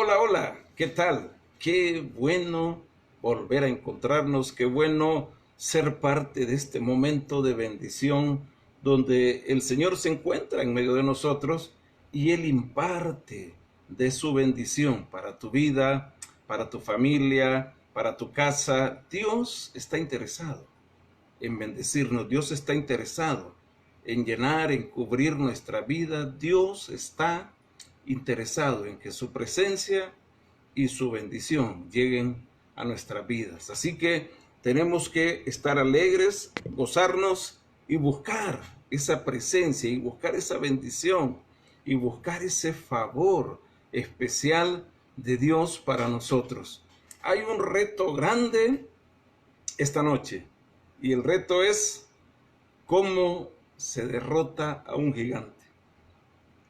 Hola, hola, ¿qué tal? Qué bueno volver a encontrarnos, qué bueno ser parte de este momento de bendición donde el Señor se encuentra en medio de nosotros y Él imparte de su bendición para tu vida, para tu familia, para tu casa. Dios está interesado en bendecirnos, Dios está interesado en llenar, en cubrir nuestra vida. Dios está interesado en que su presencia y su bendición lleguen a nuestras vidas. Así que tenemos que estar alegres, gozarnos y buscar esa presencia y buscar esa bendición y buscar ese favor especial de Dios para nosotros. Hay un reto grande esta noche y el reto es cómo se derrota a un gigante,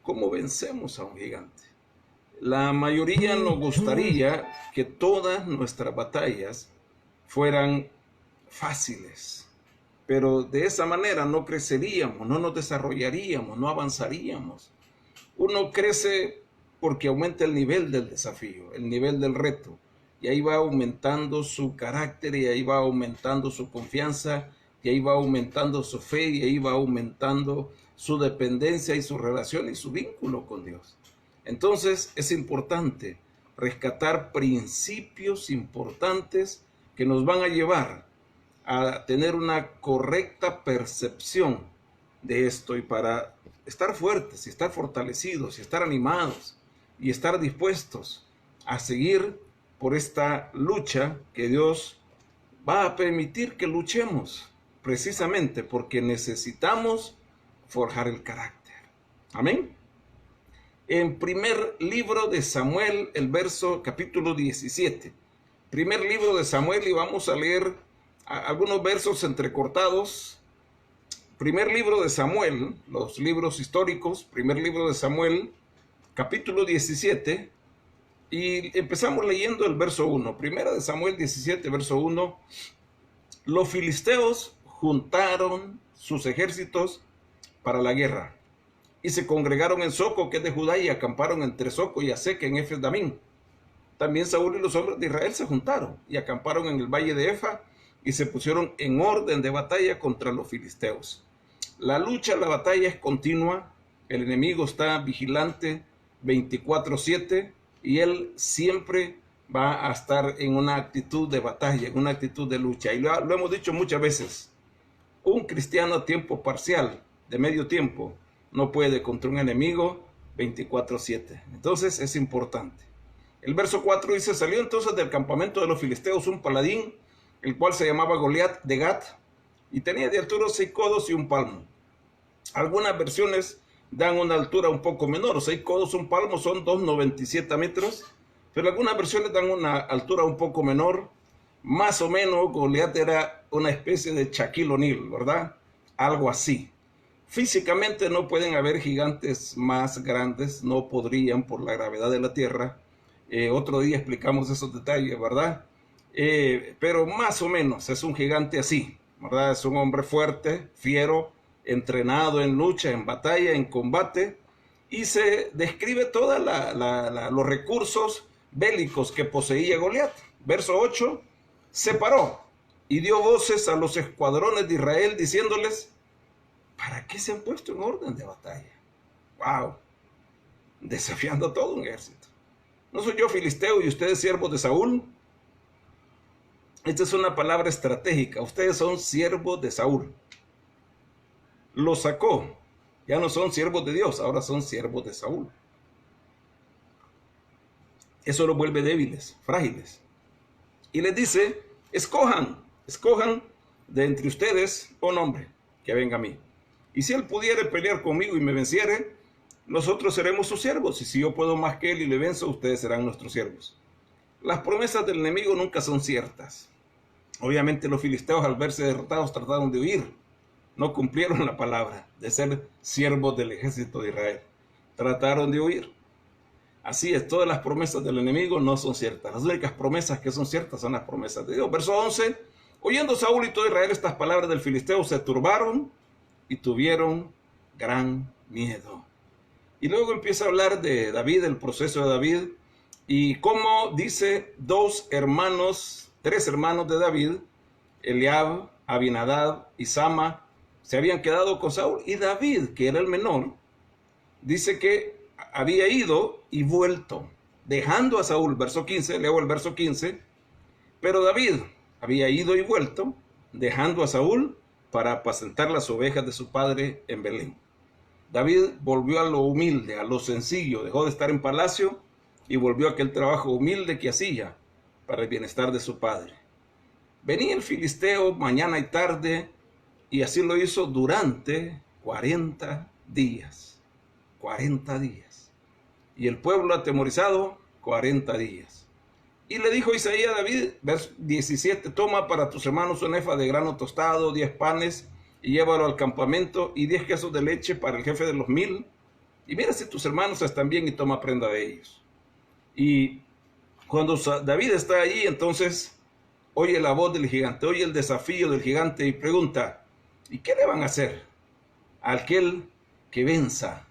cómo vencemos a un gigante. La mayoría nos gustaría que todas nuestras batallas fueran fáciles, pero de esa manera no creceríamos, no nos desarrollaríamos, no avanzaríamos. Uno crece porque aumenta el nivel del desafío, el nivel del reto, y ahí va aumentando su carácter, y ahí va aumentando su confianza, y ahí va aumentando su fe, y ahí va aumentando su dependencia y su relación y su vínculo con Dios. Entonces es importante rescatar principios importantes que nos van a llevar a tener una correcta percepción de esto y para estar fuertes y estar fortalecidos y estar animados y estar dispuestos a seguir por esta lucha que Dios va a permitir que luchemos precisamente porque necesitamos forjar el carácter. Amén. En primer libro de Samuel, el verso capítulo 17. Primer libro de Samuel y vamos a leer algunos versos entrecortados. Primer libro de Samuel, los libros históricos, primer libro de Samuel, capítulo 17, y empezamos leyendo el verso 1. Primera de Samuel 17, verso 1. Los filisteos juntaron sus ejércitos para la guerra y se congregaron en Soco, que es de Judá, y acamparon entre Soco y Aseca en Efes-Damín. También Saúl y los hombres de Israel se juntaron y acamparon en el valle de Efa y se pusieron en orden de batalla contra los filisteos. La lucha, la batalla es continua, el enemigo está vigilante 24/7 y él siempre va a estar en una actitud de batalla, en una actitud de lucha. Y lo hemos dicho muchas veces, un cristiano a tiempo parcial, de medio tiempo, no puede contra un enemigo 24/7. Entonces es importante. El verso 4 dice, salió entonces del campamento de los filisteos un paladín, el cual se llamaba Goliat de Gat, y tenía de altura 6 codos y un palmo. Algunas versiones dan una altura un poco menor, 6 codos, un palmo son 2,97 metros, pero algunas versiones dan una altura un poco menor. Más o menos Goliat era una especie de Shaquille O'Neal, ¿verdad? Algo así. Físicamente no pueden haber gigantes más grandes, no podrían por la gravedad de la tierra. Otro día explicamos esos detalles, ¿verdad? Pero más o menos es un gigante así, ¿verdad? Es un hombre fuerte, fiero, entrenado en lucha, en batalla, en combate, y se describe todos los recursos bélicos que poseía Goliat. Verso 8, se paró y dio voces a los escuadrones de Israel diciéndoles, ¿para qué se han puesto en orden de batalla? ¡Wow! Desafiando a todo un ejército. ¿No soy yo filisteo y ustedes siervos de Saúl? Esta es una palabra estratégica. Ustedes son siervos de Saúl. Los sacó. Ya no son siervos de Dios, ahora son siervos de Saúl. Eso los vuelve débiles, frágiles. Y les dice, escojan de entre ustedes un hombre que venga a mí. Y si él pudiere pelear conmigo y me venciere, nosotros seremos sus siervos. Y si yo puedo más que él y le venzo, ustedes serán nuestros siervos. Las promesas del enemigo nunca son ciertas. Obviamente los filisteos al verse derrotados trataron de huir. No cumplieron la palabra de ser siervos del ejército de Israel. Trataron de huir. Así es, todas las promesas del enemigo no son ciertas. Las únicas promesas que son ciertas son las promesas de Dios. Verso 11. Oyendo Saúl y todo Israel estas palabras del filisteo, se turbaron y tuvieron gran miedo. Y luego empieza a hablar de David, el proceso de David. Y como dice, tres hermanos de David, Eliab, Abinadab y Sama, se habían quedado con Saúl. Y David, que era el menor, dice que había ido y vuelto, dejando a Saúl. Verso 15, leo el verso 15. Pero David había ido y vuelto, dejando a Saúl para apacentar las ovejas de su padre en Belén. David volvió a lo humilde, a lo sencillo, dejó de estar en palacio y volvió a aquel trabajo humilde que hacía para el bienestar de su padre. Venía el filisteo mañana y tarde, y así lo hizo durante 40 días. 40 días. Y el pueblo atemorizado, 40 días. Y le dijo Isaías a David, verso 17, toma para tus hermanos un efa de grano tostado, 10 panes, y llévalo al campamento, y 10 quesos de leche para el jefe de los 1000. Y mira si tus hermanos están bien y toma prenda de ellos. Y cuando David está allí, entonces oye la voz del gigante, oye el desafío del gigante y pregunta, ¿y qué le van a hacer a aquel que venza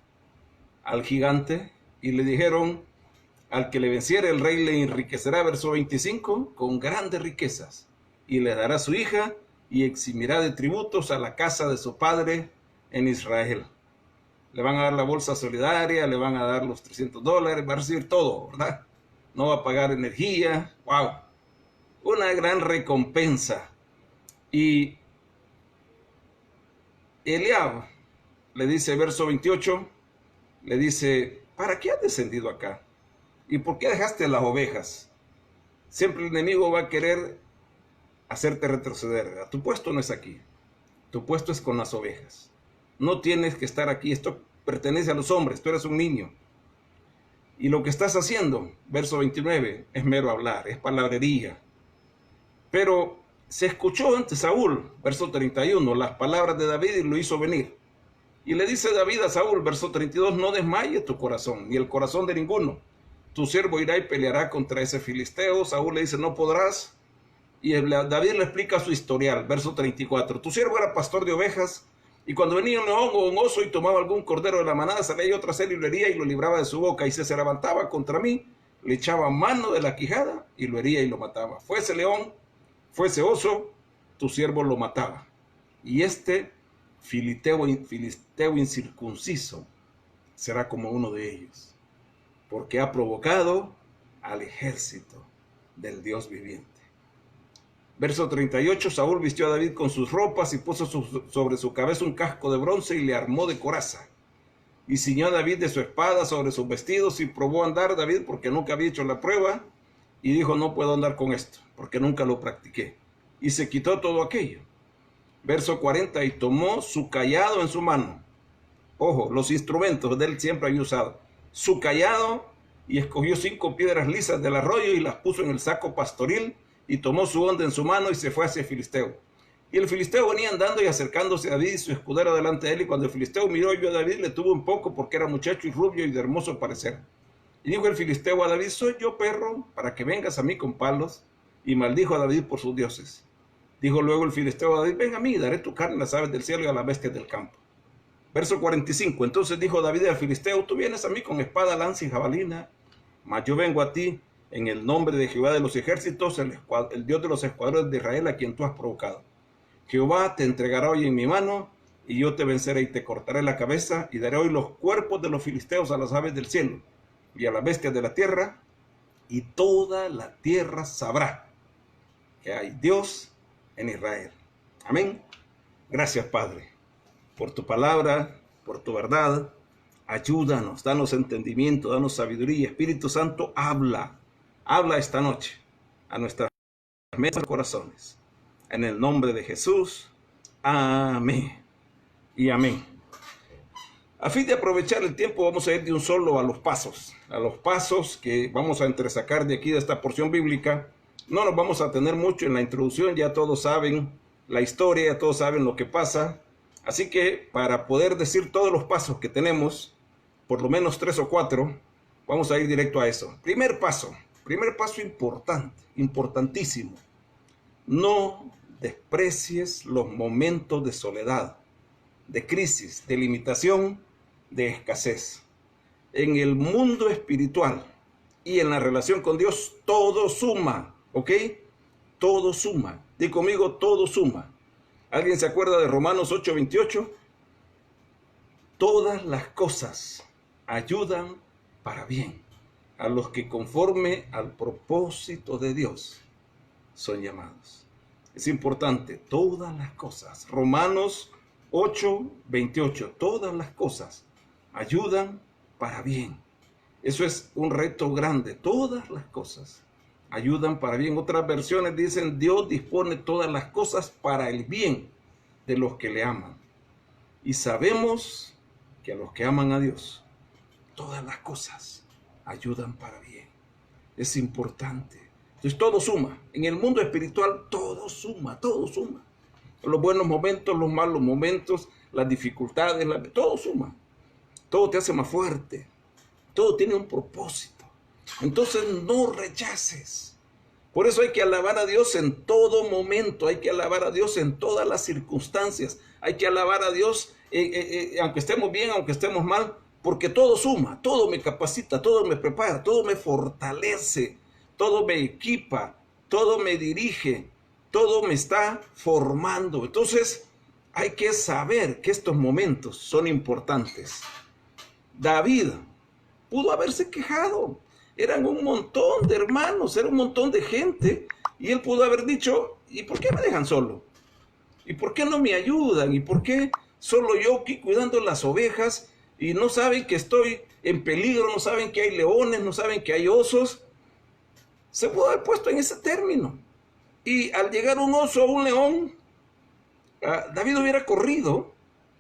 al gigante? Y le dijeron, al que le venciere el rey le enriquecerá, verso 25, con grandes riquezas, y le dará su hija y eximirá de tributos a la casa de su padre en Israel. Le van a dar la bolsa solidaria, le van a dar los $300, va a recibir todo, ¿verdad? No va a pagar energía, wow, una gran recompensa. Y Eliab le dice, verso 28, le dice, ¿para qué has descendido acá? ¿Y por qué dejaste las ovejas? Siempre el enemigo va a querer hacerte retroceder. Tu puesto no es aquí. Tu puesto es con las ovejas. No tienes que estar aquí. Esto pertenece a los hombres. Tú eres un niño. Y lo que estás haciendo, verso 29, es mero hablar, es palabrería. Pero se escuchó ante Saúl, verso 31, las palabras de David y lo hizo venir. Y le dice David a Saúl, verso 32, no desmaye tu corazón, ni el corazón de ninguno. Tu siervo irá y peleará contra ese filisteo. Saúl le dice, no podrás. Y David le explica su historial, verso 34. Tu siervo era pastor de ovejas, y cuando venía un león o un oso y tomaba algún cordero de la manada, salía yo tras él y lo hería y lo libraba de su boca. Y si se levantaba contra mí, le echaba mano de la quijada y lo hería y lo mataba. Fuese león, fuese oso, tu siervo lo mataba. Y este filisteo incircunciso será como uno de ellos, porque ha provocado al ejército del Dios viviente. Verso 38, Saúl vistió a David con sus ropas y puso sobre su cabeza un casco de bronce y le armó de coraza. Y ciñó a David de su espada sobre sus vestidos y probó a andar David porque nunca había hecho la prueba y dijo, no puedo andar con esto porque nunca lo practiqué. Y se quitó todo aquello. Verso 40, y tomó su cayado en su mano. Ojo, los instrumentos de él siempre había usado. Su cayado, y escogió 5 piedras lisas del arroyo y las puso en el saco pastoril y tomó su honda en su mano y se fue hacia el filisteo. Y el filisteo venía andando y acercándose a David y su escudero delante de él, y cuando el filisteo miró y vio a David, le tuvo un poco porque era muchacho y rubio y de hermoso parecer. Y dijo el filisteo a David, ¿soy yo perro para que vengas a mí con palos? Y maldijo a David por sus dioses. Dijo luego el filisteo a David, ven a mí, daré tu carne a las aves del cielo y a las bestias del campo. Verso 45, entonces dijo David al filisteo, tú vienes a mí con espada, lanza y jabalina, mas yo vengo a ti en el nombre de Jehová de los ejércitos, el Dios de los escuadrones de Israel, a quien tú has provocado. Jehová te entregará hoy en mi mano, y yo te venceré y te cortaré la cabeza, y daré hoy los cuerpos de los filisteos a las aves del cielo, y a las bestias de la tierra, y toda la tierra sabrá que hay Dios en Israel. Amén. Gracias, Padre, por tu palabra, por tu verdad. Ayúdanos, danos entendimiento, danos sabiduría. Espíritu Santo, habla esta noche a nuestras mentes y corazones. En el nombre de Jesús, amén y amén. A fin de aprovechar el tiempo, vamos a ir de un solo a los pasos que vamos a entresacar de aquí, de esta porción bíblica. No nos vamos a tener mucho en la introducción, ya todos saben la historia, ya todos saben lo que pasa. Así que para poder decir todos los pasos que tenemos, por lo menos 3 o 4, vamos a ir directo a eso. Primer paso importante, importantísimo. No desprecies los momentos de soledad, de crisis, de limitación, de escasez. En el mundo espiritual, Y en la relación con Dios todo suma, ¿ok? Todo suma. Di conmigo, todo suma. ¿Alguien se acuerda de Romanos 8:28? Todas las cosas ayudan para bien a los que conforme al propósito de Dios son llamados. Es importante, todas las cosas. Romanos 8:28, todas las cosas ayudan para bien. Eso es un reto grande. Todas las cosas ayudan para bien. Otras versiones dicen, Dios dispone todas las cosas para el bien de los que le aman. Y sabemos que a los que aman a Dios, todas las cosas ayudan para bien. Es importante. Entonces todo suma. En el mundo espiritual todo suma, todo suma. Los buenos momentos, los malos momentos, las dificultades, todo suma. Todo te hace más fuerte. Todo tiene un propósito. Entonces no rechaces. Por eso hay que alabar a Dios en todo momento. Hay que alabar a Dios en todas las circunstancias. Hay que alabar a Dios aunque estemos bien, aunque estemos mal. Porque todo suma, todo me capacita, todo me prepara, todo me fortalece, todo me equipa, todo me dirige, todo me está formando. Entonces hay que saber que estos momentos son importantes. David pudo haberse quejado. Eran un montón de hermanos, era un montón de gente. Y él pudo haber dicho, ¿y por qué me dejan solo? ¿Y por qué no me ayudan? ¿Y por qué solo yo aquí cuidando las ovejas? Y no saben que estoy en peligro, no saben que hay leones, no saben que hay osos. Se pudo haber puesto en ese término. Y al llegar un oso o un león, David hubiera corrido.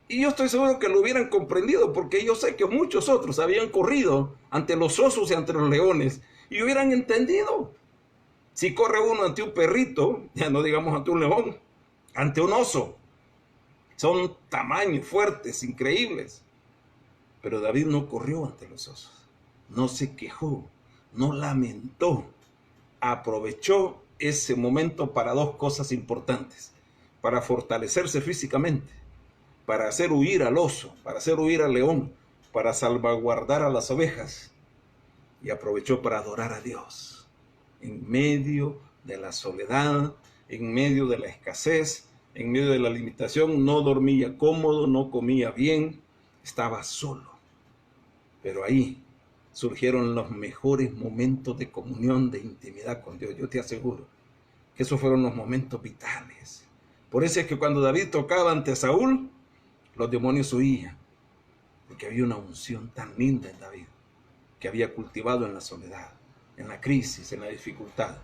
Y yo estoy seguro que lo hubieran comprendido, porque yo sé que muchos otros habían corrido ante los osos y ante los leones. Y hubieran entendido. Si corre uno ante un perrito, ya no digamos ante un león, ante un oso. Son tamaños fuertes, increíbles. Pero David no corrió ante los osos, no se quejó, no lamentó, aprovechó ese momento para dos cosas importantes, para fortalecerse físicamente, para hacer huir al oso, para hacer huir al león, para salvaguardar a las ovejas, y aprovechó para adorar a Dios, en medio de la soledad, en medio de la escasez, en medio de la limitación. No dormía cómodo, no comía bien, estaba solo. Pero ahí surgieron los mejores momentos de comunión, de intimidad con Dios. Yo te aseguro que esos fueron los momentos vitales. Por eso es que cuando David tocaba ante Saúl, los demonios huían. Porque había una unción tan linda en David, que había cultivado en la soledad, en la crisis, en la dificultad.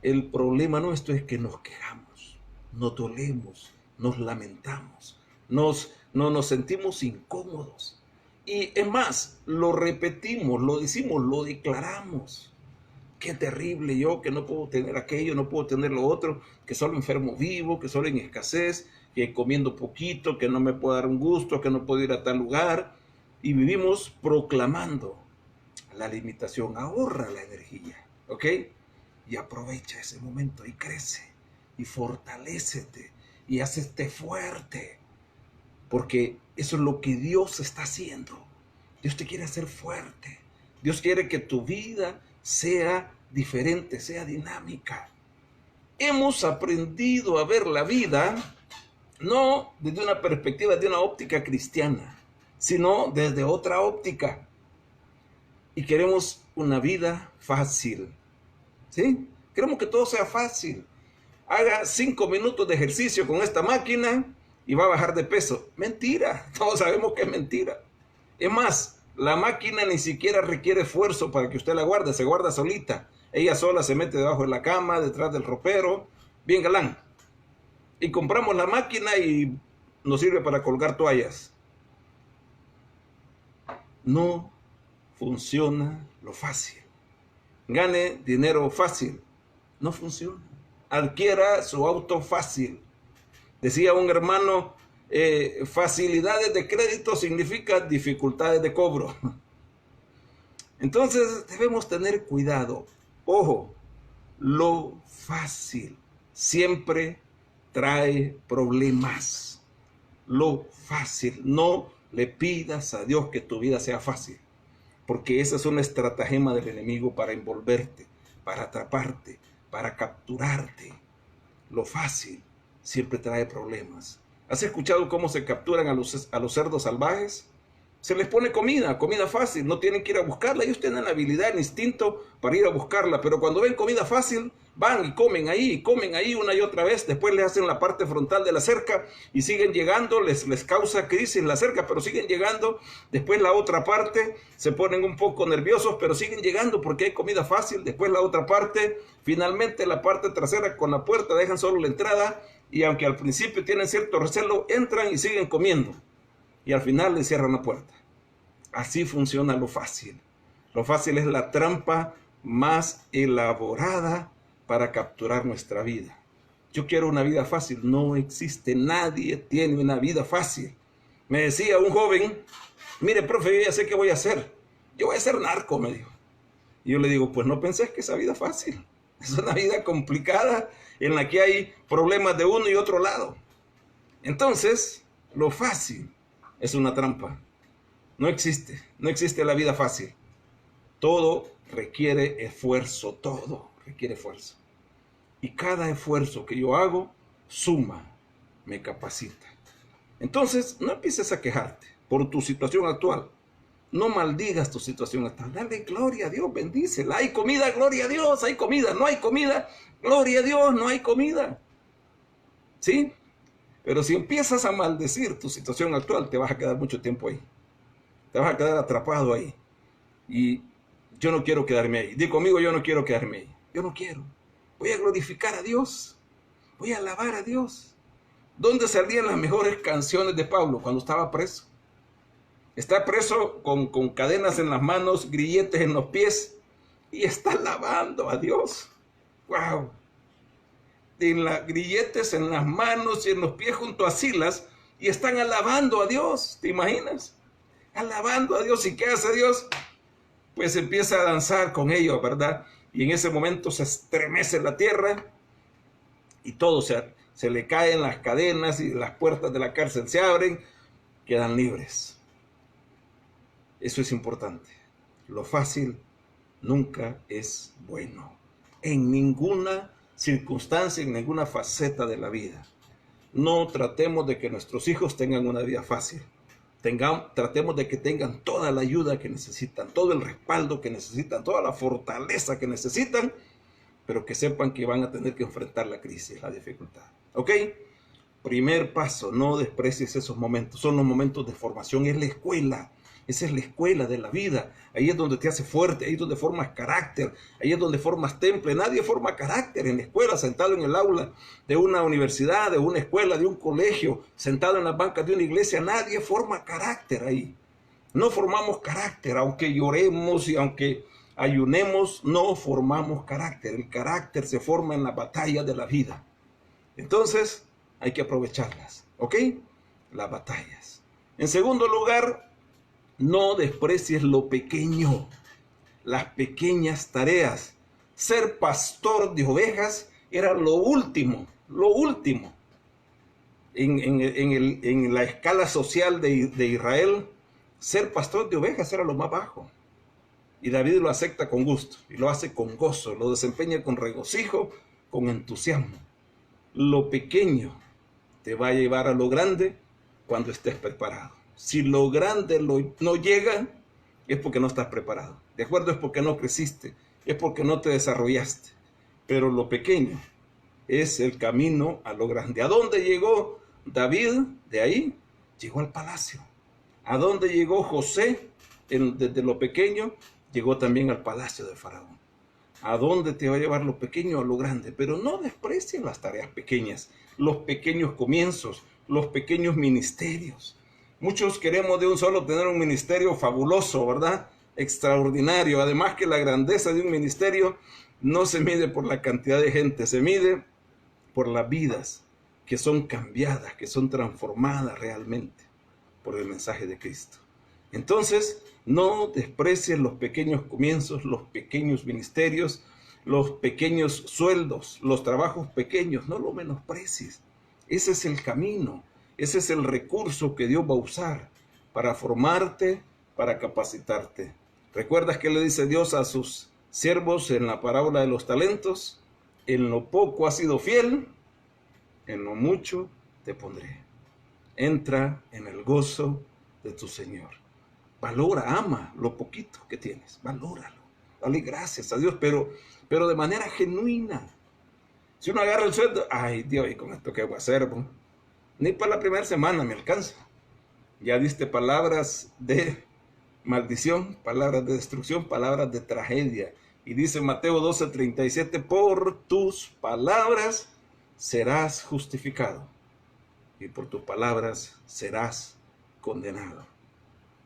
El problema nuestro es que nos quejamos, nos dolemos, nos lamentamos, no nos sentimos incómodos. Y es más, lo repetimos, lo decimos, lo declaramos. Qué terrible yo, que no puedo tener aquello, no puedo tener lo otro, que solo enfermo vivo, que solo en escasez, que comiendo poquito, que no me puedo dar un gusto, que no puedo ir a tal lugar. Y vivimos proclamando la limitación. Ahorra la energía, ¿ok? Y aprovecha ese momento y crece y fortalécete y hazte fuerte. Porque eso es lo que Dios está haciendo. Dios te quiere hacer fuerte. Dios quiere que tu vida sea diferente, sea dinámica. Hemos aprendido a ver la vida no desde una perspectiva, de una óptica cristiana, sino desde otra óptica. Y queremos una vida fácil, ¿sí? Queremos que todo sea fácil. Haga 5 minutos de ejercicio con esta máquina y va a bajar de peso. Mentira, todos sabemos que es mentira. Es más, la máquina ni siquiera requiere esfuerzo para que usted la guarde, se guarda solita. Ella sola se mete debajo de la cama, detrás del ropero, bien galán. Y compramos la máquina y nos sirve para colgar toallas. No funciona lo fácil. Gane dinero fácil. No funciona. Adquiera su auto fácil. Decía un hermano, facilidades de crédito significa dificultades de cobro. Entonces debemos tener cuidado. Ojo, lo fácil siempre trae problemas. Lo fácil. No le pidas a Dios que tu vida sea fácil. porque esa es una estratagema del enemigo para envolverte, para atraparte, para capturarte. Lo fácil siempre trae problemas. ¿Has escuchado cómo se capturan a los cerdos salvajes? Se les pone comida, comida fácil, no tienen que ir a buscarla. Ellos tienen la habilidad, el instinto para ir a buscarla, pero cuando ven comida fácil, van y comen ahí una y otra vez. Después les hacen la parte frontal de la cerca y siguen llegando, les causa crisis la cerca, pero siguen llegando. Después la otra parte, se ponen un poco nerviosos, pero siguen llegando porque hay comida fácil. Después la otra parte, finalmente la parte trasera con la puerta, dejan solo la entrada y aunque al principio tienen cierto recelo, entran y siguen comiendo. Y al final le cierran la puerta. Así funciona lo fácil. Lo fácil es la trampa más elaborada para capturar nuestra vida. Yo quiero una vida fácil. No existe, nadie tiene una vida fácil. Me decía un joven, mire, profe, yo ya sé qué voy a hacer. Yo voy a ser narco, me dijo. Y yo le digo, pues no pensés que esa vida es fácil. Es una vida complicada en la que hay problemas de uno y otro lado. Entonces, lo fácil es una trampa. No existe la vida fácil. Todo requiere esfuerzo, todo requiere esfuerzo. Y cada esfuerzo que yo hago suma, me capacita. Entonces, no empieces a quejarte por tu situación actual. No maldigas tu situación actual. Dale gloria a Dios, bendícela. Hay comida, gloria a Dios, hay comida. No hay comida, gloria a Dios, no hay comida. ¿Sí? Pero si empiezas a maldecir tu situación actual, te vas a quedar mucho tiempo ahí. Te vas a quedar atrapado ahí. Y yo no quiero quedarme ahí. Di conmigo, yo no quiero quedarme ahí. Yo no quiero. Voy a glorificar a Dios. Voy a alabar a Dios. ¿Dónde salían las mejores canciones de Pablo? Cuando estaba preso. Está preso con cadenas en las manos, grilletes en los pies. Y está alabando a Dios. ¡Wow! Grilletes en las manos y en los pies junto a Silas y están alabando a Dios, ¿te imaginas? Alabando a Dios. ¿Y qué hace Dios? Pues empieza a danzar con ellos, ¿verdad? Y en ese momento se estremece la tierra y todo se le caen las cadenas y las puertas de la cárcel se abren, quedan libres. Eso es importante. Lo fácil nunca es bueno. En ninguna circunstancia, en ninguna faceta de la vida. No tratemos de que nuestros hijos tengan una vida fácil. Tratemos de que tengan toda la ayuda que necesitan, todo el respaldo que necesitan, toda la fortaleza que necesitan, pero que sepan que van a tener que enfrentar la crisis, la dificultad. ¿Ok? Primer paso, no desprecies esos momentos. Son los momentos de formación, es la escuela. Esa es la escuela de la vida. Ahí es donde te hace fuerte, ahí es donde formas carácter, ahí es donde formas temple. Nadie forma carácter en la escuela, sentado en el aula de una universidad, de una escuela, de un colegio, sentado en las bancas de una iglesia. Nadie forma carácter ahí. No formamos carácter, aunque lloremos y aunque ayunemos, no formamos carácter. El carácter se forma en la batalla de la vida. Entonces, hay que aprovecharlas, ¿ok? Las batallas. En segundo lugar, no desprecies lo pequeño, las pequeñas tareas. Ser pastor de ovejas era lo último, lo último. En la escala social de Israel, ser pastor de ovejas era lo más bajo. Y David lo acepta con gusto, y lo hace con gozo, lo desempeña con regocijo, con entusiasmo. Lo pequeño te va a llevar a lo grande cuando estés preparado. Si lo grande no llega, es porque no estás preparado. ¿De acuerdo? Es porque no creciste, es porque no te desarrollaste. Pero lo pequeño es el camino a lo grande. ¿A dónde llegó David? De ahí llegó al palacio. ¿A dónde llegó José? Desde lo pequeño llegó también al palacio de Faraón. ¿A dónde te va a llevar lo pequeño? A lo grande. Pero no desprecies las tareas pequeñas, los pequeños comienzos, los pequeños ministerios. Muchos queremos de un solo tener un ministerio fabuloso, ¿verdad? Extraordinario. Además que la grandeza de un ministerio no se mide por la cantidad de gente, se mide por las vidas que son cambiadas, que son transformadas realmente por el mensaje de Cristo. Entonces, no desprecies los pequeños comienzos, los pequeños ministerios, los pequeños sueldos, los trabajos pequeños, no lo menosprecies. Ese es el camino, ese es el recurso que Dios va a usar para formarte, para capacitarte. ¿Recuerdas que le dice Dios a sus siervos en la parábola de los talentos? En lo poco has sido fiel, en lo mucho te pondré. Entra en el gozo de tu Señor. Valora, ama lo poquito que tienes, valóralo. Dale gracias a Dios, pero de manera genuina. Si uno agarra el sueldo, ay Dios, ¿y con esto qué voy a hacer? Bro? Ni para la primera semana me alcanza. Ya diste palabras de maldición, palabras de destrucción, palabras de tragedia. Y dice Mateo 12:37, por tus palabras serás justificado y por tus palabras serás condenado.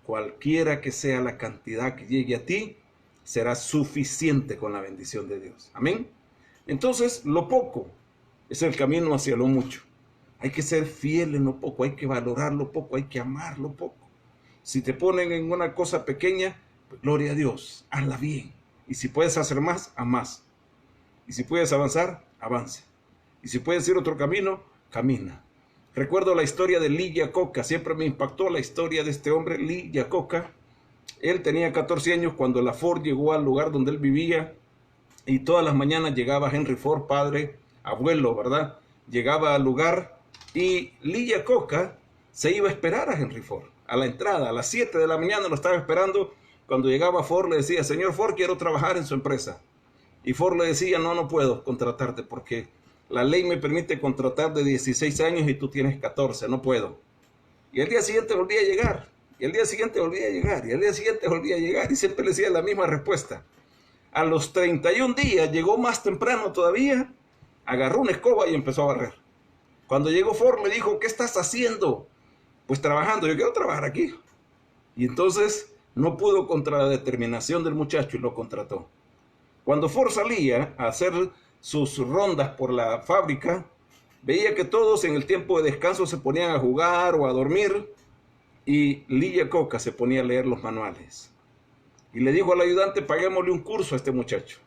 Cualquiera que sea la cantidad que llegue a ti, será suficiente con la bendición de Dios. Amén. Entonces, lo poco es el camino hacia lo mucho. Hay que ser fiel en lo poco, hay que valorar lo poco, hay que amar lo poco. Si te ponen en una cosa pequeña, pues gloria a Dios, hazla bien. Y si puedes hacer más, haz más. Y si puedes avanzar, avanza. Y si puedes ir otro camino, camina. Recuerdo la historia de Lee Iacocca, siempre me impactó la historia de este hombre, Lee Iacocca. Él tenía 14 años cuando la Ford llegó al lugar donde él vivía y todas las mañanas llegaba Henry Ford, padre, abuelo, ¿verdad? Llegaba al lugar y Lee Iacocca se iba a esperar a Henry Ford. A la entrada, a las 7 de la mañana lo estaba esperando. Cuando llegaba Ford le decía, señor Ford, quiero trabajar en su empresa. Y Ford le decía, no puedo contratarte porque la ley me permite contratar de 16 años y tú tienes 14, no puedo. Y el día siguiente volvía a llegar, y el día siguiente volvía a llegar, y el día siguiente volvía a llegar, y siempre le decía la misma respuesta. A los 31 días llegó más temprano todavía, agarró una escoba y empezó a barrer. Cuando llegó Ford le dijo, ¿qué estás haciendo? Pues trabajando, yo quiero trabajar aquí. Y entonces no pudo contra la determinación del muchacho y lo contrató. Cuando Ford salía a hacer sus rondas por la fábrica, veía que todos en el tiempo de descanso se ponían a jugar o a dormir y Lee Iacocca se ponía a leer los manuales. Y le dijo al ayudante, paguémosle un curso a este muchacho.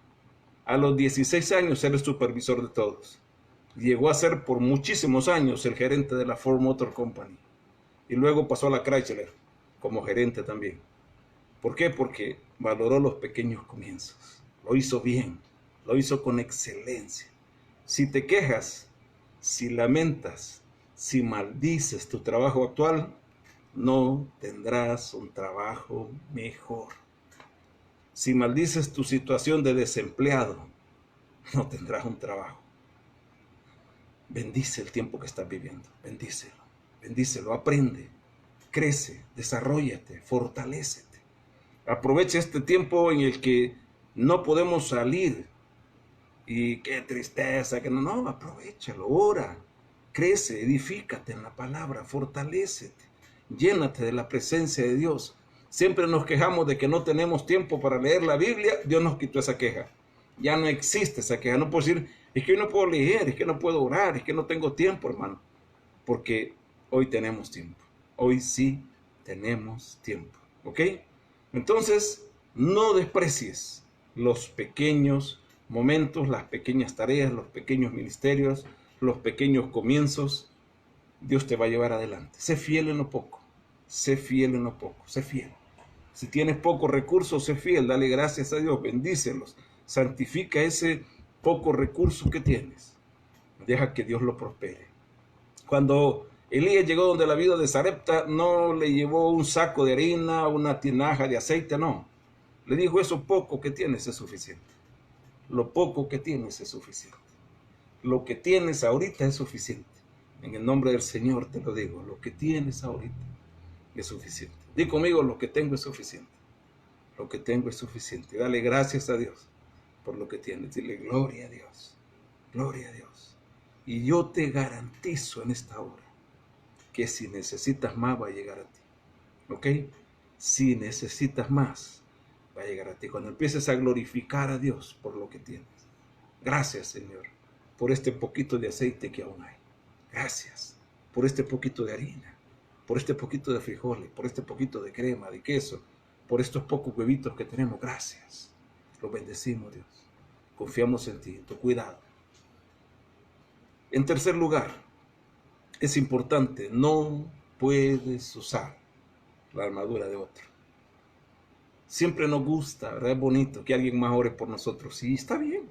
A los 16 años era el supervisor de todos. Llegó a ser por muchísimos años el gerente de la Ford Motor Company. Y luego pasó a la Chrysler como gerente también. ¿Por qué? Porque valoró los pequeños comienzos. Lo hizo bien, lo hizo con excelencia. Si te quejas, si lamentas, si maldices tu trabajo actual, no tendrás un trabajo mejor. Si maldices tu situación de desempleado, no tendrás un trabajo. Bendice el tiempo que estás viviendo, bendícelo, aprende, crece, desarróllate, fortalécete. Aprovecha este tiempo en el que no podemos salir y qué tristeza, que no, aprovechalo, ora, crece, edifícate en la palabra, fortalécete, llénate de la presencia de Dios. Siempre nos quejamos de que no tenemos tiempo para leer la Biblia. Dios nos quitó esa queja. Ya no existe esa queja. No puedo decir, es que yo no puedo leer, es que no puedo orar, es que no tengo tiempo, hermano. Porque hoy tenemos tiempo. Hoy sí tenemos tiempo. ¿Ok? Entonces, no desprecies los pequeños momentos, las pequeñas tareas, los pequeños ministerios, los pequeños comienzos. Dios te va a llevar adelante. Sé fiel en lo poco. Sé fiel en lo poco. Sé fiel. Si tienes pocos recursos, sé fiel. Dale gracias a Dios. Bendícelos. Santifica ese poco recurso que tienes. Deja que Dios lo prospere. Cuando Elías llegó donde la viuda de Sarepta, no le llevó un saco de harina, una tinaja de aceite, no. Le dijo, eso poco que tienes es suficiente. Lo poco que tienes es suficiente. Lo que tienes ahorita es suficiente. En el nombre del Señor te lo digo, lo que tienes ahorita es suficiente. Di conmigo, lo que tengo es suficiente. Lo que tengo es suficiente. Dale gracias a Dios por lo que tienes. Dile, gloria a Dios. Gloria a Dios. Y yo te garantizo en esta hora que si necesitas más va a llegar a ti. ¿Ok? Si necesitas más va a llegar a ti. Cuando empieces a glorificar a Dios por lo que tienes. Gracias, Señor, por este poquito de aceite que aún hay. Gracias por este poquito de harina, por este poquito de frijoles, por este poquito de crema, de queso, por estos pocos huevitos que tenemos. Gracias. Los bendecimos, Dios. Confiamos en ti, en tu cuidado. En tercer lugar, es importante, no puedes usar la armadura de otro. Siempre nos gusta, ¿verdad? Es bonito que alguien más ore por nosotros. Sí, está bien,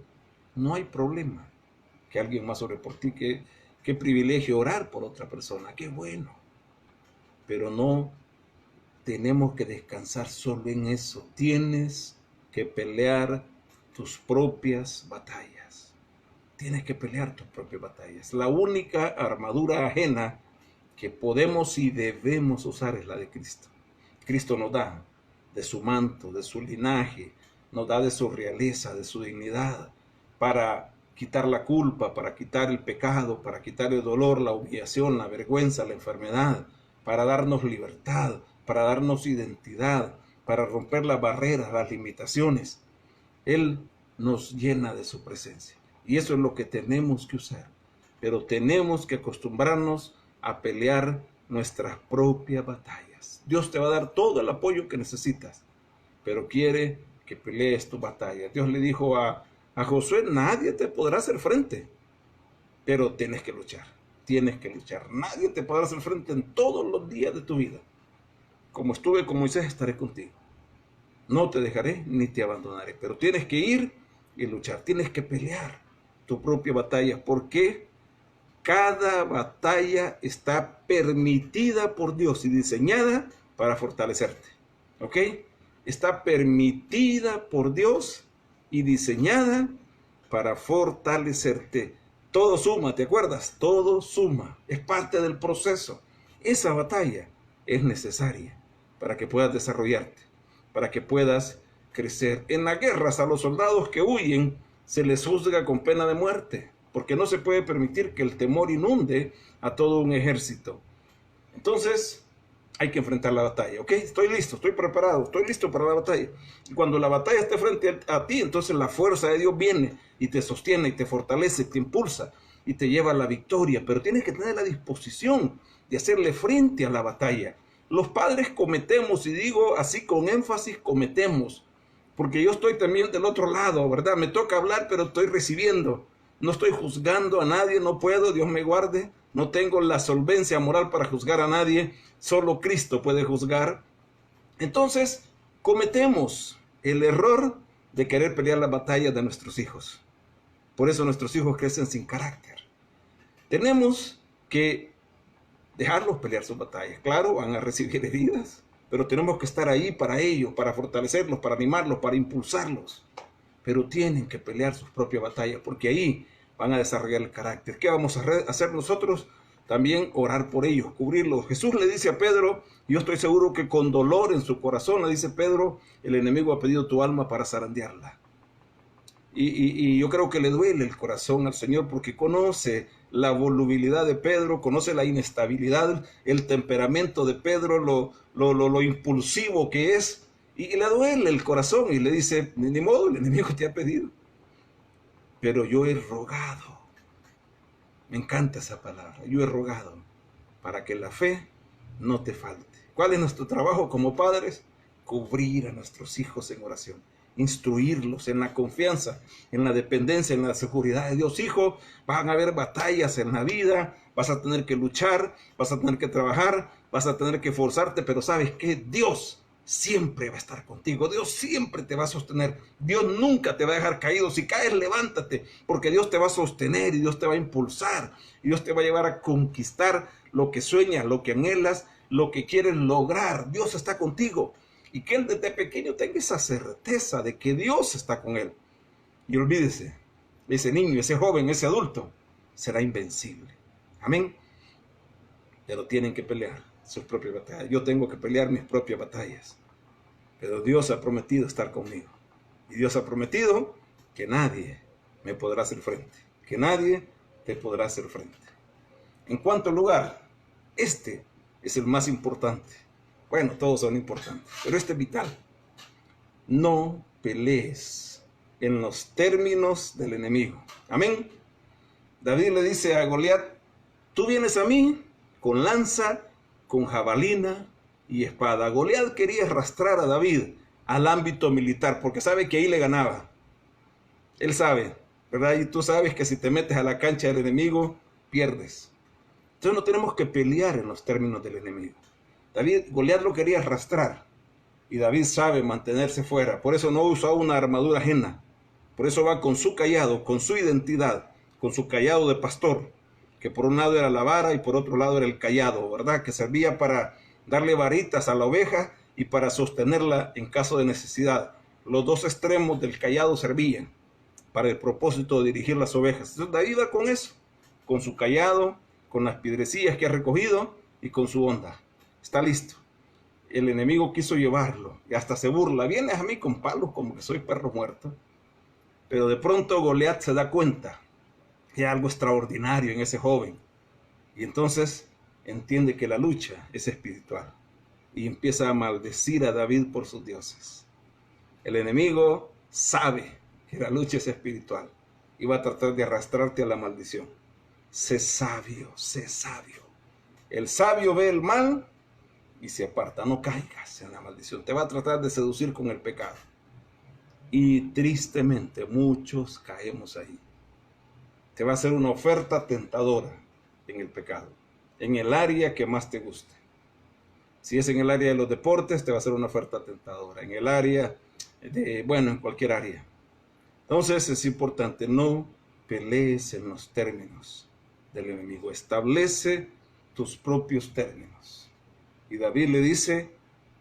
no hay problema que alguien más ore por ti. Qué privilegio orar por otra persona, qué bueno. Pero no tenemos que descansar solo en eso. Tienes que pelear tus propias batallas. Tienes que pelear tus propias batallas. La única armadura ajena que podemos y debemos usar es la de Cristo. Cristo nos da de su manto, de su linaje, nos da de su realeza, de su dignidad, para quitar la culpa, para quitar el pecado, para quitar el dolor, la humillación, la vergüenza, la enfermedad, para darnos libertad, para darnos identidad, para romper las barreras, las limitaciones. Él nos llena de su presencia. Y eso es lo que tenemos que usar. Pero tenemos que acostumbrarnos a pelear nuestras propias batallas. Dios te va a dar todo el apoyo que necesitas, pero quiere que pelees tu batalla. Dios le dijo a Josué, nadie te podrá hacer frente, pero tienes que luchar. Tienes que luchar. Nadie te podrá hacer frente en todos los días de tu vida. Como estuve con Moisés, estaré contigo. No te dejaré ni te abandonaré. Pero tienes que ir y luchar. Tienes que pelear tu propia batalla. Porque cada batalla está permitida por Dios y diseñada para fortalecerte. ¿Ok? Está permitida por Dios y diseñada para fortalecerte. Todo suma, ¿te acuerdas? Todo suma. Es parte del proceso. Esa batalla es necesaria para que puedas desarrollarte, para que puedas crecer. En las guerras a los soldados que huyen se les juzga con pena de muerte, porque no se puede permitir que el temor inunde a todo un ejército. Entonces hay que enfrentar la batalla, ¿ok? Estoy listo, estoy preparado, estoy listo para la batalla. Y cuando la batalla esté frente a ti, entonces la fuerza de Dios viene y te sostiene y te fortalece, te impulsa y te lleva a la victoria. Pero tienes que tener la disposición de hacerle frente a la batalla. Los padres cometemos, y digo así con énfasis, cometemos, porque yo estoy también del otro lado, ¿verdad? Me toca hablar, pero estoy recibiendo. No estoy juzgando a nadie, no puedo, Dios me guarde. No tengo la solvencia moral para juzgar a nadie, solo Cristo puede juzgar. Entonces, cometemos el error de querer pelear las batallas de nuestros hijos. Por eso nuestros hijos crecen sin carácter. Tenemos que dejarlos pelear sus batallas. Claro, van a recibir heridas, pero tenemos que estar ahí para ellos, para fortalecerlos, para animarlos, para impulsarlos. Pero tienen que pelear sus propias batallas, porque ahí van a desarrollar el carácter. ¿Qué vamos a hacer nosotros? También orar por ellos, cubrirlos. Jesús le dice a Pedro, yo estoy seguro que con dolor en su corazón, le dice Pedro, el enemigo ha pedido tu alma para zarandearla. Y yo creo que le duele el corazón al Señor porque conoce la volubilidad de Pedro, conoce la inestabilidad, el temperamento de Pedro, lo impulsivo que es, y le duele el corazón y le dice, ni modo, el enemigo te ha pedido, pero yo he rogado, me encanta esa palabra, yo he rogado para que la fe no te falte. ¿Cuál es nuestro trabajo como padres? Cubrir a nuestros hijos en oración, instruirlos en la confianza, en la dependencia, en la seguridad de Dios. Hijo, van a haber batallas en la vida, vas a tener que luchar, vas a tener que trabajar, vas a tener que esforzarte, pero ¿sabes qué? Dios siempre va a estar contigo, Dios siempre te va a sostener, Dios nunca te va a dejar caído. Si caes, levántate, porque Dios te va a sostener y Dios te va a impulsar, y Dios te va a llevar a conquistar lo que sueñas, lo que anhelas, lo que quieres lograr. Dios está contigo. Y que él desde pequeño tenga esa certeza de que Dios está con él. Y olvídese, ese niño, ese joven, ese adulto, será invencible. Amén. Pero tienen que pelear sus propias batallas. Yo tengo que pelear mis propias batallas. Pero Dios ha prometido estar conmigo. Y Dios ha prometido que nadie me podrá hacer frente. Que nadie te podrá hacer frente. En cuanto lugar, este es el más importante. Bueno, todos son importantes, pero este es vital. No pelees en los términos del enemigo. Amén. David le dice a Goliat, tú vienes a mí con lanza, con jabalina y espada. Goliat quería arrastrar a David al ámbito militar, porque sabe que ahí le ganaba. Él sabe, ¿verdad? Y tú sabes que si te metes a la cancha del enemigo, pierdes. Entonces no tenemos que pelear en los términos del enemigo. Goliat lo quería arrastrar, Y David sabe mantenerse fuera. Por eso no usa una armadura ajena. Por eso va con su cayado, con su identidad, con su cayado de pastor, que por un lado era la vara y por otro lado era el cayado, ¿verdad? Que servía para darle varitas a la oveja y para sostenerla en caso de necesidad. Los dos extremos del cayado servían para el propósito de dirigir las ovejas. Entonces David va con eso, con su cayado, con las piedrecillas que ha recogido y con su honda. Está listo. El enemigo quiso llevarlo y hasta se burla. Vienes a mí con palos como que soy perro muerto. Pero de pronto Goliat se da cuenta que hay algo extraordinario en ese joven. Y entonces entiende que la lucha es espiritual. Y empieza a maldecir a David por sus dioses. El enemigo sabe que la lucha es espiritual y va a tratar de arrastrarte a la maldición. Sé sabio, sé sabio. El sabio ve el mal y se aparta. No caigas en la maldición. Te va a tratar de seducir con el pecado. Y tristemente muchos caemos ahí. Te va a hacer una oferta tentadora en el pecado, en el área que más te guste. Si es en el área de los deportes, te va a hacer una oferta tentadora. En el área en cualquier área. Entonces es importante, no pelees en los términos del enemigo. Establece tus propios términos. Y David le dice,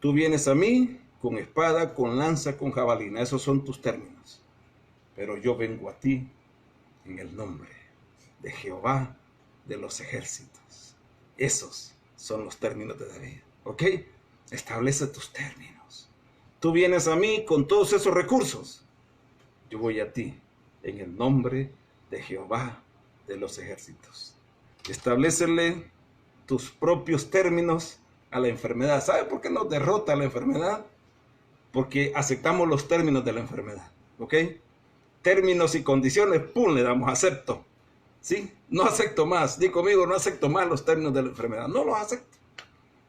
tú vienes a mí con espada, con lanza, con jabalina. Esos son tus términos. Pero yo vengo a ti en el nombre de Jehová de los ejércitos. Esos son los términos de David. ¿Ok? Establece tus términos. Tú vienes a mí con todos esos recursos. Yo voy a ti en el nombre de Jehová de los ejércitos. Establécele tus propios términos a la enfermedad. ¿Sabe por qué nos derrota la enfermedad? Porque aceptamos los términos de la enfermedad. ¿Ok? Términos y condiciones, ¡pum!, le damos acepto. ¿Sí? No acepto más. Di conmigo, no acepto más los términos de la enfermedad. No los acepto.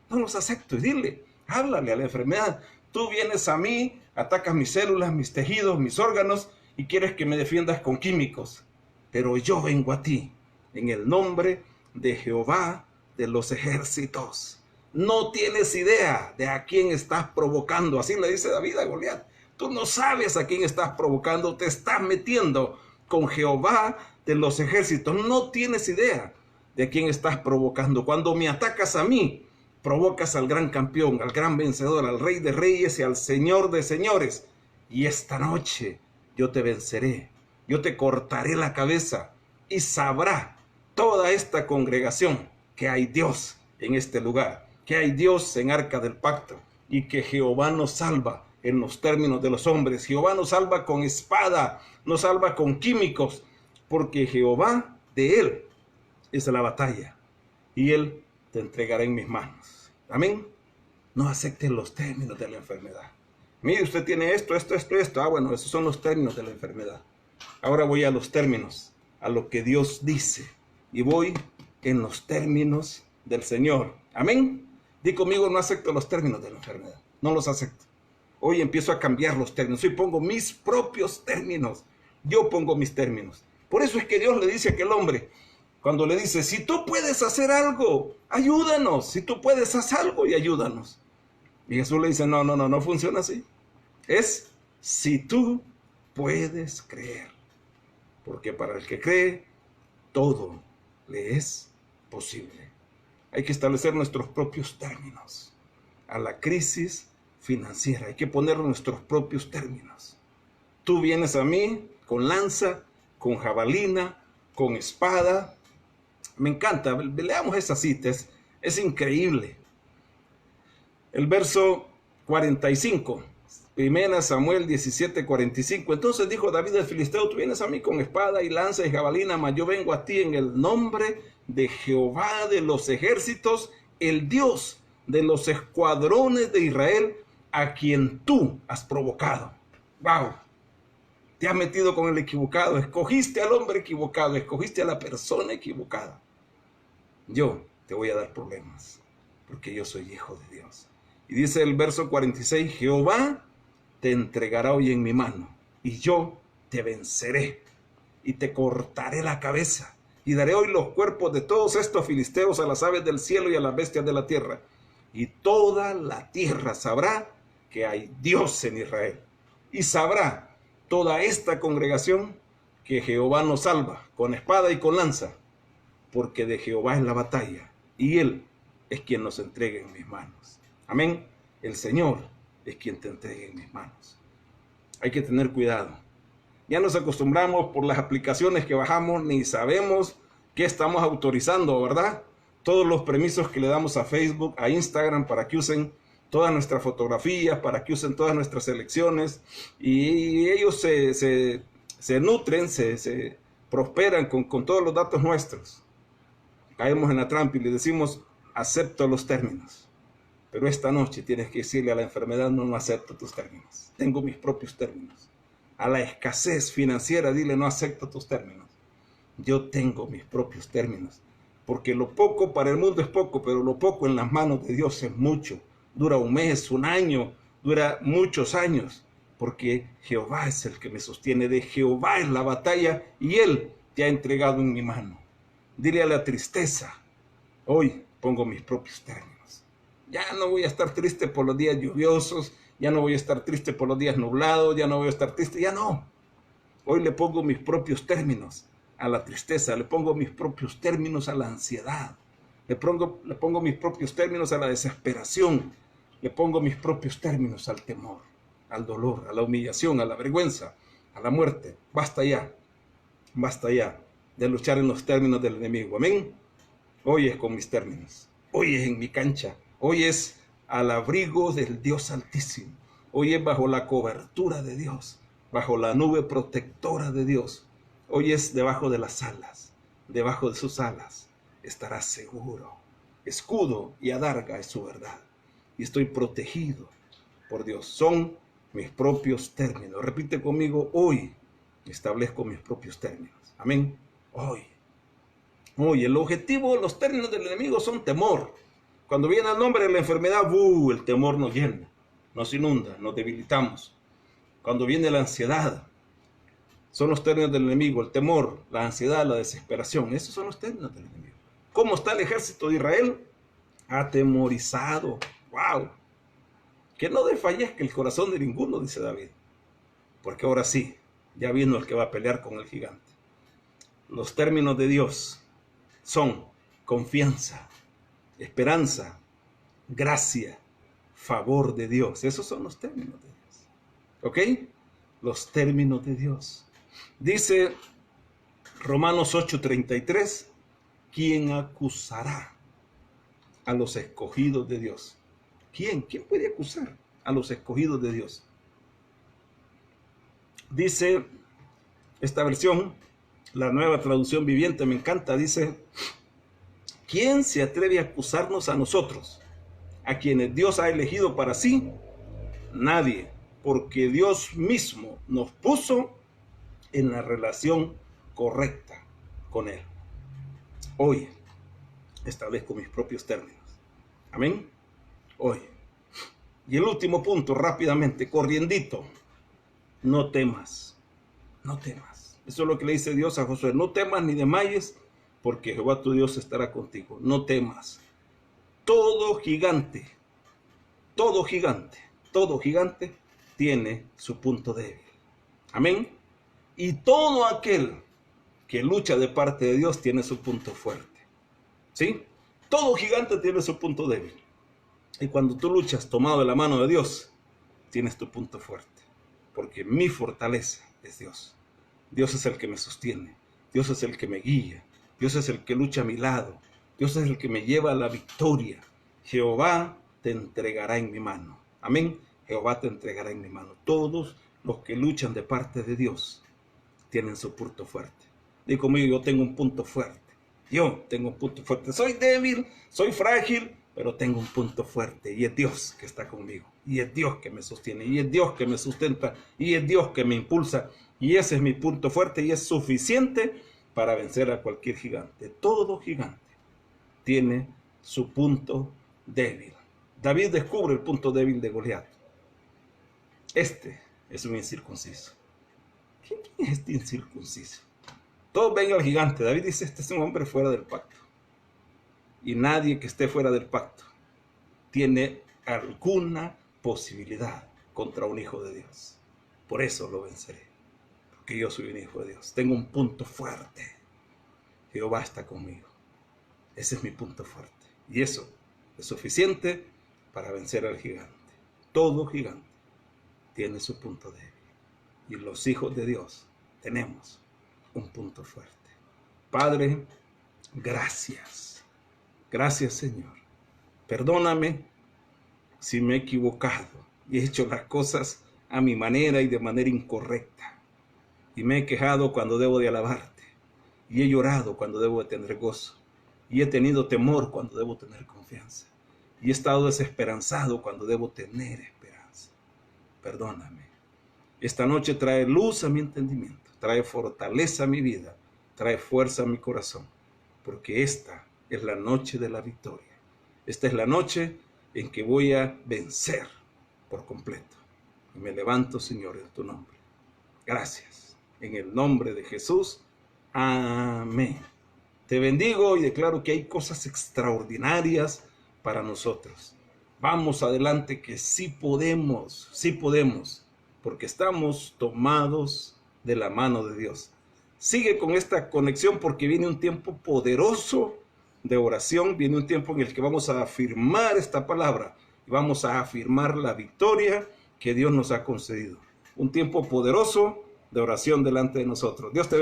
No los acepto. Y dile, háblale a la enfermedad. Tú vienes a mí, atacas mis células, mis tejidos, mis órganos y quieres que me defiendas con químicos. Pero yo vengo a ti en el nombre de Jehová de los ejércitos. No tienes idea de a quién estás provocando. Así le dice David a Goliat. Tú no sabes a quién estás provocando. Te estás metiendo con Jehová de los ejércitos. No tienes idea de a quién estás provocando. Cuando me atacas a mí, provocas al gran campeón, al gran vencedor, al Rey de Reyes y al Señor de Señores. Y esta noche yo te venceré. Yo te cortaré la cabeza y sabrá toda esta congregación que hay Dios en este lugar, que hay Dios en Arca del Pacto y que Jehová nos salva en los términos de los hombres. Jehová nos salva con espada, nos salva con químicos, porque Jehová de él es la batalla y él te entregará en mis manos. Amén. No acepten los términos de la enfermedad. Mire, usted tiene esto. Ah, bueno, esos son los términos de la enfermedad. Ahora voy a los términos, a lo que Dios dice. Y voy en los términos del Señor. Amén. Di conmigo, no acepto los términos de la enfermedad. No los acepto. Hoy empiezo a cambiar los términos. Hoy pongo mis propios términos. Yo pongo mis términos. Por eso es que Dios le dice a aquel hombre, cuando le dice, si tú puedes hacer algo, ayúdanos. Si tú puedes hacer algo y ayúdanos. Y Jesús le dice, no funciona así. Es si tú puedes creer. Porque para el que cree, todo le es posible. Hay que establecer nuestros propios términos. A la crisis financiera hay que poner nuestros propios términos. Tú vienes a mí con lanza, con jabalina, con espada. Me encanta, leamos esas citas, es increíble. El verso 45, 1 Samuel 17:45. Entonces dijo David al filisteo, tú vienes a mí con espada y lanza y jabalina, mas yo vengo a ti en el nombre de Jehová de los ejércitos, el Dios de los escuadrones de Israel, a quien tú has provocado. ¡Wow! Te has metido con el equivocado, escogiste al hombre equivocado, escogiste a la persona equivocada. Yo te voy a dar problemas, porque yo soy hijo de Dios. Y dice el verso 46, Jehová te entregará hoy en mi mano, y yo te venceré, y te cortaré la cabeza, y daré hoy los cuerpos de todos estos filisteos a las aves del cielo y a las bestias de la tierra. Y toda la tierra sabrá que hay Dios en Israel. Y sabrá toda esta congregación que Jehová nos salva con espada y con lanza, porque de Jehová es la batalla, y Él es quien nos entrega en mis manos. Amén. El Señor es quien te entrega en mis manos. Hay que tener cuidado. Ya nos acostumbramos por las aplicaciones que bajamos, ni sabemos qué estamos autorizando, ¿verdad? Todos los permisos que le damos a Facebook, a Instagram, para que usen todas nuestras fotografías, para que usen todas nuestras selecciones, y ellos se nutren, se prosperan con todos los datos nuestros. Caemos en la trampa y le decimos, acepto los términos. Pero esta noche tienes que decirle a la enfermedad, no acepto tus términos. Tengo mis propios términos. A la escasez financiera, dile, no acepto tus términos. Yo tengo mis propios términos. Porque lo poco para el mundo es poco, pero lo poco en las manos de Dios es mucho. Dura un mes, un año, dura muchos años. Porque Jehová es el que me sostiene. De Jehová es la batalla y Él te ha entregado en mi mano. Dile a la tristeza, hoy pongo mis propios términos. Ya no voy a estar triste por los días lluviosos, ya no voy a estar triste por los días nublados, ya no voy a estar triste, ya no. Hoy le pongo mis propios términos a la tristeza, le pongo mis propios términos a la ansiedad, le pongo mis propios términos a la desesperación, le pongo mis propios términos al temor, al dolor, a la humillación, a la vergüenza, a la muerte. Basta ya de luchar en los términos del enemigo. Amén. Hoy es con mis términos, hoy es en mi cancha, hoy es al abrigo del Dios Altísimo, hoy es bajo la cobertura de Dios, bajo la nube protectora de Dios, hoy es debajo de las alas, debajo de sus alas estarás seguro. Escudo y adarga es su verdad, y estoy protegido por Dios. Son mis propios términos. Repite conmigo, hoy establezco mis propios términos. Amén. Hoy el objetivo, los términos del enemigo son temor. Cuando viene el nombre de la enfermedad, el temor nos llena, nos inunda, nos debilitamos. Cuando viene la ansiedad, son los términos del enemigo, el temor, la ansiedad, la desesperación. Esos son los términos del enemigo. ¿Cómo está el ejército de Israel? Atemorizado. ¡Wow! Que no desfallezca el corazón de ninguno, dice David. Porque ahora sí, ya vino el que va a pelear con el gigante. Los términos de Dios son confianza, esperanza, gracia, favor de Dios. Esos son los términos de Dios. ¿Ok? Los términos de Dios. Dice Romanos 8:33, ¿quién acusará a los escogidos de Dios? ¿Quién? ¿Quién puede acusar a los escogidos de Dios? Dice esta versión, la Nueva Traducción Viviente, me encanta, dice, ¿quién se atreve a acusarnos a nosotros, a quienes Dios ha elegido para sí? Nadie, porque Dios mismo nos puso en la relación correcta con Él. Hoy establezco mis propios términos. Amén. Hoy. Y el último punto, rápidamente, corriendito. No temas, no temas. Eso es lo que le dice Dios a Josué. No temas ni desmayes, porque Jehová tu Dios estará contigo. No temas. Todo gigante tiene su punto débil. Amén. Y todo aquel que lucha de parte de Dios tiene su punto fuerte. ¿Sí? Todo gigante tiene su punto débil. Y cuando tú luchas tomado de la mano de Dios, tienes tu punto fuerte. Porque mi fortaleza es Dios. Dios es el que me sostiene. Dios es el que me guía. Dios es el que lucha a mi lado. Dios es el que me lleva a la victoria. Jehová te entregará en mi mano. Amén. Jehová te entregará en mi mano. Todos los que luchan de parte de Dios tienen su punto fuerte. Di conmigo, yo tengo un punto fuerte. Yo tengo un punto fuerte. Soy débil, soy frágil, pero tengo un punto fuerte. Y es Dios que está conmigo. Y es Dios que me sostiene. Y es Dios que me sustenta. Y es Dios que me impulsa. Y ese es mi punto fuerte. Y es suficiente para vencer a cualquier gigante. Todo gigante tiene su punto débil. David descubre el punto débil de Goliat. Este es un incircunciso. ¿Quién es este incircunciso? Todos ven al gigante. David dice, este es un hombre fuera del pacto. Y nadie que esté fuera del pacto tiene alguna posibilidad contra un hijo de Dios. Por eso lo venceré, porque yo soy un hijo de Dios. Tengo un punto fuerte. Jehová está conmigo. Ese es mi punto fuerte. Y eso es suficiente para vencer al gigante. Todo gigante tiene su punto débil. Y los hijos de Dios tenemos un punto fuerte. Padre, gracias. Gracias, Señor. Perdóname si me he equivocado y he hecho las cosas a mi manera y de manera incorrecta. Y me he quejado cuando debo de alabarte. Y he llorado cuando debo de tener gozo. Y he tenido temor cuando debo tener confianza. Y he estado desesperanzado cuando debo tener esperanza. Perdóname. Esta noche trae luz a mi entendimiento, trae fortaleza a mi vida, trae fuerza a mi corazón, porque esta es la noche de la victoria. Esta es la noche en que voy a vencer por completo. Y me levanto, Señor, en tu nombre. Gracias. En el nombre de Jesús. Amén. Te bendigo y declaro que hay cosas extraordinarias para nosotros. Vamos adelante, que sí podemos, porque estamos tomados de la mano de Dios. Sigue con esta conexión porque viene un tiempo poderoso de oración, viene un tiempo en el que vamos a afirmar esta palabra y vamos a afirmar la victoria que Dios nos ha concedido. Un tiempo poderoso de oración delante de nosotros. Dios te bendiga.